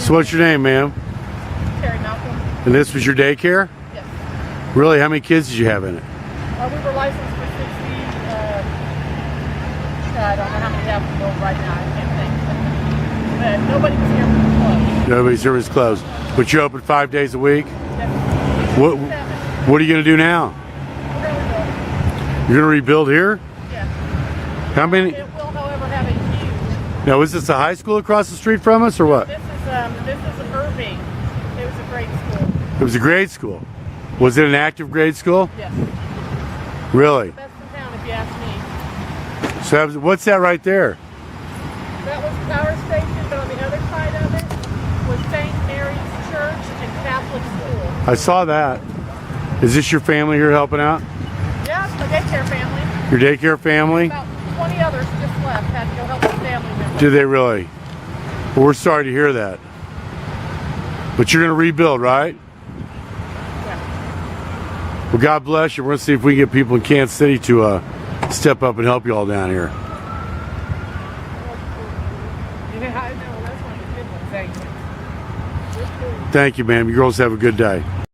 So what's your name, ma'am? Terry Malcolm. And this was your daycare? Yes. Really? How many kids did you have in it? We were licensed for 60. I don't know how many we have right now. I can't think. But nobody was here for the club. Nobody's here was closed. But you're open 5 days a week? Yes. What are you going to do now? We're going to rebuild. You're going to rebuild here? Yes. How many? It will, however, have a huge. Now, is this a high school across the street from us or what? This is Irving. It was a grade school. It was a grade school. Was it an active grade school? Yes. Really? Best in town, if you ask me. So what's that right there? That was the power station, but on the other side of it was St. Mary's Church and Catholic School. I saw that. Is this your family here helping out? Yeah, it's my daycare family. Your daycare family? About 20 others just left, had to go help with family members. Do they really? Well, we're sorry to hear that. But you're going to rebuild, right? Yeah. Well, God bless you. We're going to see if we can get people in Kansas City to step up and help you all down here. Yeah, I know. That's one of the good ones, ain't it? Thank you, ma'am. You girls have a good day.